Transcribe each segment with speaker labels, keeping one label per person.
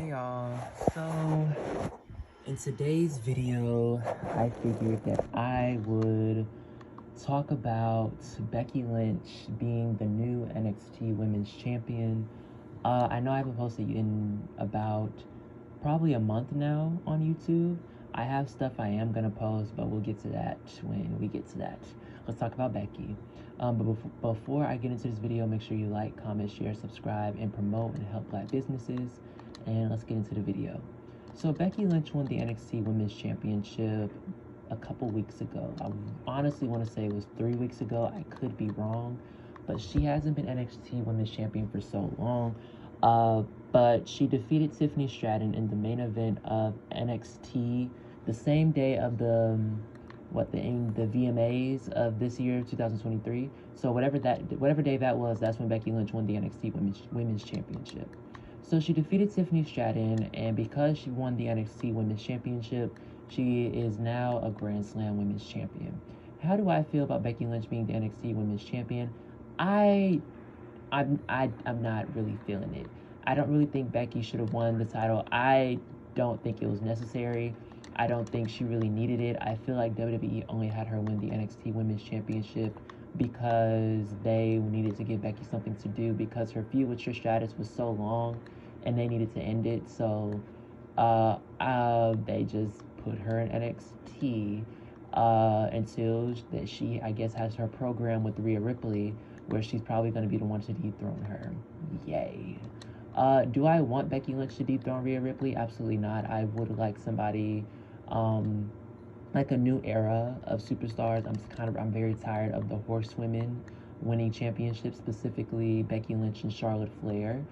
Speaker 1: Hey y'all, so in today's video, I figured that I would talk about Becky Lynch being the new NXT Women's Champion. I know I haven't posted in about probably a month now on YouTube. I have stuff I am going to post, but we'll get to that when we get to that. Let's talk about Becky. But before I get into this video, make sure you like, comment, share, subscribe, and promote and help Black businesses. And let's get into the video. So Becky Lynch won the NXT Women's Championship a couple weeks ago. I honestly want to say it was 3 weeks ago. I could be wrong, but she hasn't been NXT Women's Champion for so long. But she defeated Tiffany Stratton in the main event of NXT the same day of the VMAs of this year, 2023. So whatever day that was, that's when Becky Lynch won the NXT Women's Championship. So she defeated Tiffany Stratton, and because she won the NXT Women's Championship, she is now a Grand Slam Women's Champion. How do I feel about Becky Lynch being the NXT Women's Champion? I'm not really feeling it. I don't really think Becky should have won the title. I don't think it was necessary. I don't think she really needed it. I feel like WWE only had her win the NXT Women's Championship because they needed to give Becky something to do because her feud with Trish Stratus was so long and they needed to end it. So they just put her in NXT until that she, I guess, has her program with Rhea Ripley where she's probably going to be the one to dethrone her. Yay. Do I want Becky Lynch to dethrone Rhea Ripley? Absolutely not. I would like somebody, like a new era of superstars. I'm very tired of the horsewomen winning championships, specifically Becky Lynch and Charlotte Flair,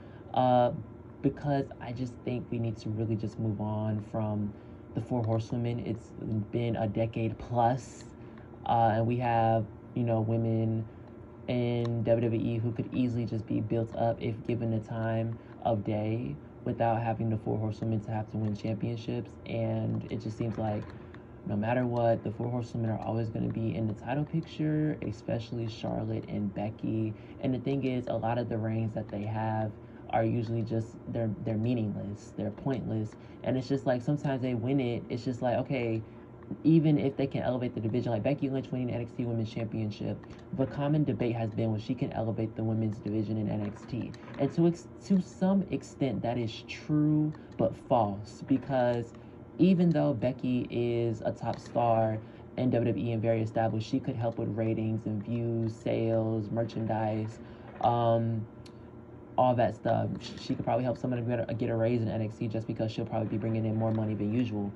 Speaker 1: because I just think we need to really just move on from the four horsewomen. It's been a decade plus, and we have, women in WWE who could easily just be built up if given the time of day without having the four horsewomen to have to win championships. And it just seems like no matter what, the four horsewomen are always going to be in the title picture, especially Charlotte and Becky. And the thing is, a lot of the reigns that they have are usually just they're meaningless, they're pointless, and it's just like sometimes they win it, it's just like, okay, even if they can elevate the division, like Becky Lynch winning the NXT Women's Championship, the common debate has been when she can elevate the women's division in NXT. And to some extent, that is true, but false, because even though Becky is a top star in WWE and very established, she could help with ratings and views, sales, merchandise, all that stuff. She could probably help someone get a raise in NXT just because she'll probably be bringing in more money than usual.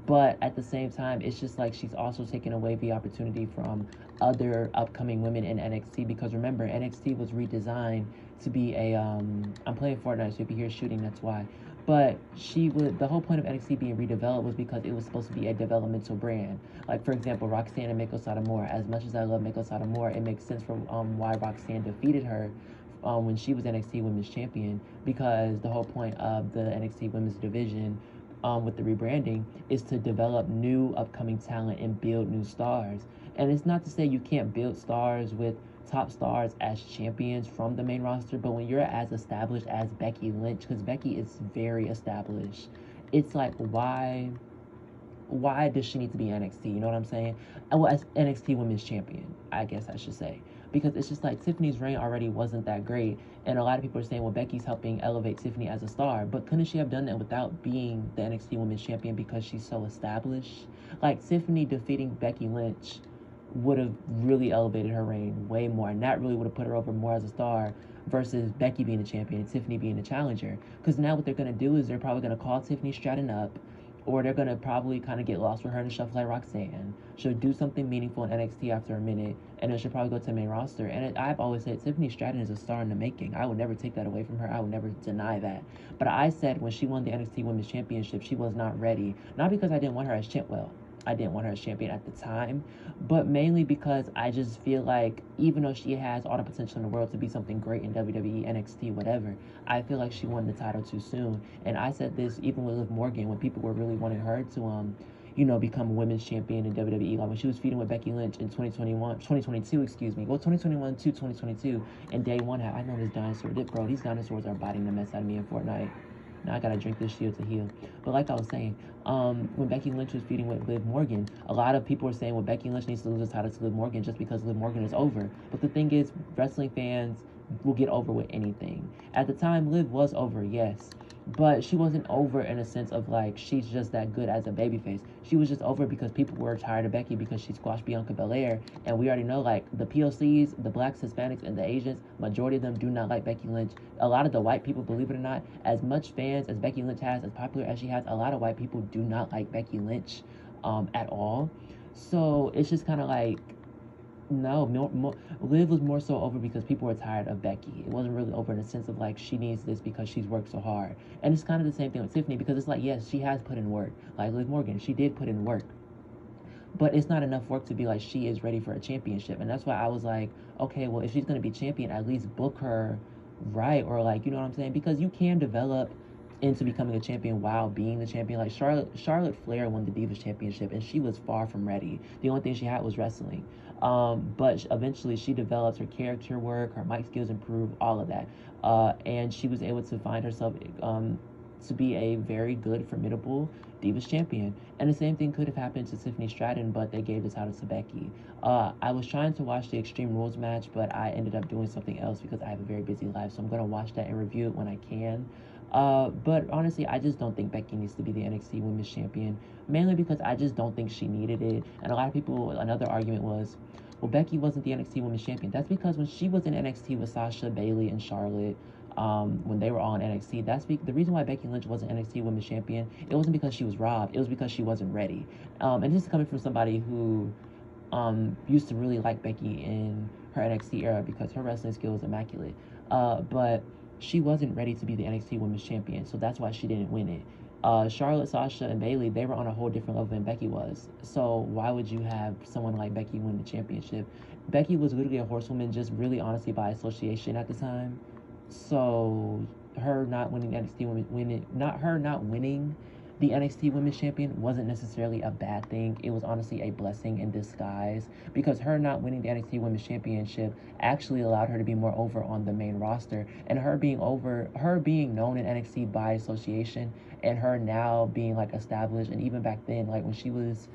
Speaker 1: But at the same time, it's just like she's also taking away the opportunity from other upcoming women in NXT, because remember, NXT was redesigned to be a I'm playing Fortnite, so you'll be here shooting, that's why. But the whole point of NXT being redeveloped was because it was supposed to be a developmental brand. Like, for example, Roxanne and Meiko Satomura. As much as I love Meiko Satomura, it makes sense for why Roxanne defeated her when she was NXT Women's Champion, because the whole point of the NXT Women's division with the rebranding is to develop new upcoming talent and build new stars. And it's not to say you can't build stars with top stars as champions from the main roster, but when you're as established as Becky Lynch, because Becky is very established, it's like, why does she need to be NXT? You know what I'm saying? Well, as NXT Women's Champion, I guess I should say. Because it's just like Tiffany's reign already wasn't that great. And a lot of people are saying, well, Becky's helping elevate Tiffany as a star. But couldn't she have done that without being the NXT Women's Champion because she's so established? Like, Tiffany defeating Becky Lynch would have really elevated her reign way more. And that really would have put her over more as a star versus Becky being the champion and Tiffany being the challenger. Because now what they're going to do is they're probably going to call Tiffany Stratton up, or they're going to probably kind of get lost with her in the shuffle like Roxanne. She'll do something meaningful in NXT after a minute, and then she'll probably go to the main roster. And I've always said Tiffany Stratton is a star in the making. I would never take that away from her. I would never deny that. But I said when she won the NXT Women's Championship, she was not ready. Not because I didn't want her as I didn't want her as champion at the time, but mainly because I just feel like even though she has all the potential in the world to be something great in WWE, NXT, whatever, I feel like she won the title too soon. And I said this even with Liv Morgan when people were really wanting her to become a women's champion in WWE. Like when she was feuding with Becky Lynch in 2022, excuse me. Well, 2021 to 2022, and day one, I know this dinosaur. Bro, these dinosaurs are biting the mess out of me in Fortnite. Now I gotta drink this shield to heal. But like I was saying, when Becky Lynch was feuding with Liv Morgan, a lot of people were saying, well, Becky Lynch needs to lose the title to Liv Morgan just because Liv Morgan is over. But the thing is, wrestling fans will get over with anything. At the time, Liv was over, yes. But she wasn't over in a sense of like she's just that good as a babyface. She was just over because people were tired of Becky because she squashed Bianca Belair, and we already know like the POCs, the blacks, Hispanics, and the Asians, majority of them do not like Becky Lynch. A lot of the white people, believe it or not, as much fans as Becky Lynch has, as popular as she has, a lot of white people do not like Becky Lynch at all. So it's just kind of like no, Liv was more so over because people were tired of Becky. It wasn't really over in the sense of like she needs this because she's worked so hard. And it's kind of the same thing with Tiffany because it's like, yes, she has put in work. Like Liv Morgan, she did put in work. But it's not enough work to be like she is ready for a championship. And that's why I was like, okay, well, if she's going to be champion, at least book her right. Or like, you know what I'm saying? Because you can develop into becoming a champion while being the champion. Like Charlotte Flair won the Divas Championship and she was far from ready. The only thing she had was wrestling. But eventually she developed her character work, her mic skills improved, all of that. And she was able to find herself to be a very good, formidable Divas champion. And the same thing could have happened to Tiffany Stratton, but they gave the title to Becky. I was trying to watch the Extreme Rules match, but I ended up doing something else because I have a very busy life. So I'm going to watch that and review it when I can. But honestly, I just don't think Becky needs to be the NXT Women's Champion, mainly because I just don't think she needed it. And a lot of people, another argument was, well, Becky wasn't the NXT Women's Champion. That's because when she was in NXT with Sasha, Bayley, and Charlotte, when they were all in NXT, the reason why Becky Lynch wasn't NXT Women's Champion. It wasn't because she was robbed. It was because she wasn't ready. And this is coming from somebody who used to really like Becky in her NXT era because her wrestling skill was immaculate. But she wasn't ready to be the NXT Women's Champion, so that's why she didn't win it. Charlotte, Sasha, and Bayley, they were on a whole different level than Becky was. So why would you have someone like Becky win the championship? Becky was literally a horsewoman just really honestly by association at the time. So her not winning the not winning the NXT Women's Champion wasn't necessarily a bad thing. It was honestly a blessing in disguise because her not winning the NXT Women's Championship actually allowed her to be more over on the main roster, and her being known in NXT by association, and her now being like established, and even back then, like when she was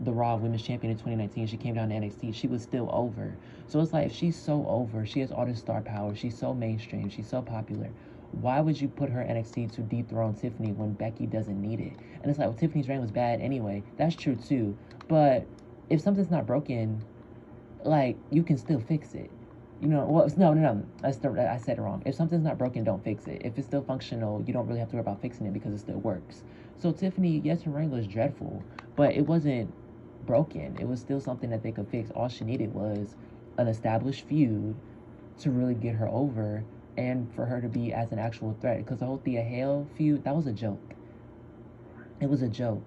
Speaker 1: the Raw Women's Champion in 2019, she came down to NXT, she was still over. So it's like, if she's so over, she has all this star power, she's so mainstream, she's so popular, why would you put her NXT to dethrone Tiffany when Becky doesn't need it? And it's like, well, Tiffany's reign was bad anyway. That's true too. But if something's not broken, like, you can still fix it. You know, well, no. I said it wrong. If something's not broken, don't fix it. If it's still functional, you don't really have to worry about fixing it because it still works. So Tiffany, yes, her reign was dreadful, but it wasn't broken. It was still something that they could fix. All she needed was an established feud to really get her over and for her to be as an actual threat. Because the whole Thea Hale feud, that was a joke. It was a joke.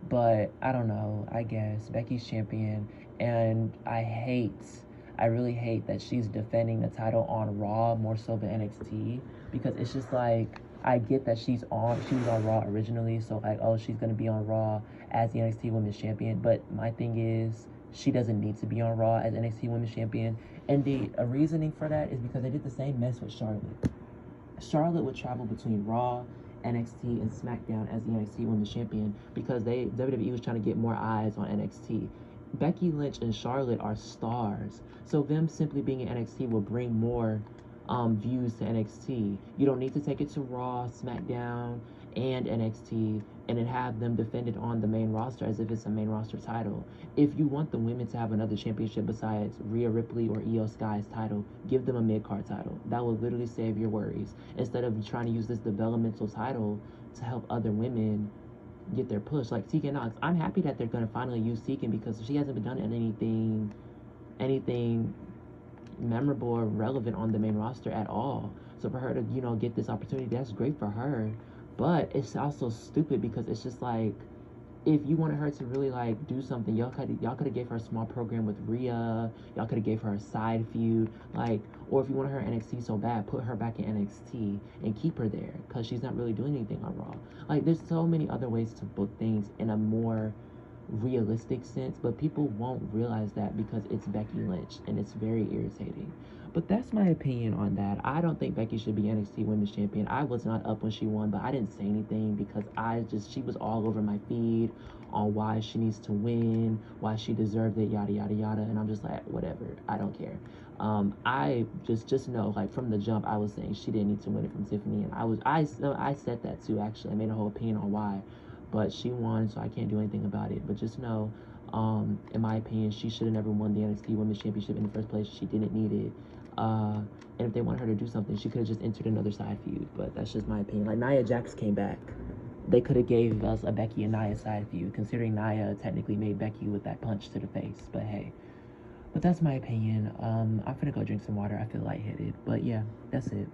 Speaker 1: But I don't know. I guess Becky's champion, and I really hate that she's defending the title on Raw more so than NXT, because it's just like, I get that she was on Raw originally, so like, oh, she's gonna be on Raw as the NXT Women's Champion. But my thing is, she doesn't need to be on Raw as NXT Women's Champion. And the reasoning for that is because they did the same mess with Charlotte. Charlotte would travel between Raw, NXT, and SmackDown as the NXT Women's Champion because WWE was trying to get more eyes on NXT. Becky Lynch and Charlotte are stars, so them simply being in NXT will bring more views to NXT. You don't need to take it to Raw, SmackDown, and NXT and then have them defended on the main roster as if it's a main roster title. If you want the women to have another championship besides Rhea Ripley or Io Sky's title, give them a mid-card title. That will literally save your worries, instead of trying to use this developmental title to help other women get their push. Like Tegan Nox, I'm happy that they're going to finally use Tegan because she hasn't been done anything memorable or relevant on the main roster at all. So for her to, get this opportunity, that's great for her. But it's also stupid because it's just like, if you wanted her to really like do something, y'all could have gave her a small program with Rhea. Y'all could have gave her a side feud, like, or if you wanted her NXT so bad, put her back in NXT and keep her there because she's not really doing anything on Raw. Like, there's so many other ways to book things in a more realistic sense, but people won't realize that because it's Becky Lynch, and it's very irritating. But that's my opinion on that. I don't think Becky should be NXT Women's Champion. I was not up when she won, but I didn't say anything because she was all over my feed on why she needs to win, why she deserved it, yada yada yada, and I'm just like, whatever, I don't care. I just know, like, from the jump, I was saying she didn't need to win it from Tiffany, and I said that too, actually. I made a whole opinion on why, but she won, so I can't do anything about it. But just know, in my opinion, she should have never won the NXT Women's Championship in the first place. She didn't need it. And if they wanted her to do something, she could have just entered another side feud. But that's just my opinion. Like, Nia Jax came back. They could have gave us a Becky and Nia side feud, considering Nia technically made Becky with that punch to the face. But hey. But that's my opinion. I'm finna go drink some water. I feel lightheaded. But yeah, that's it.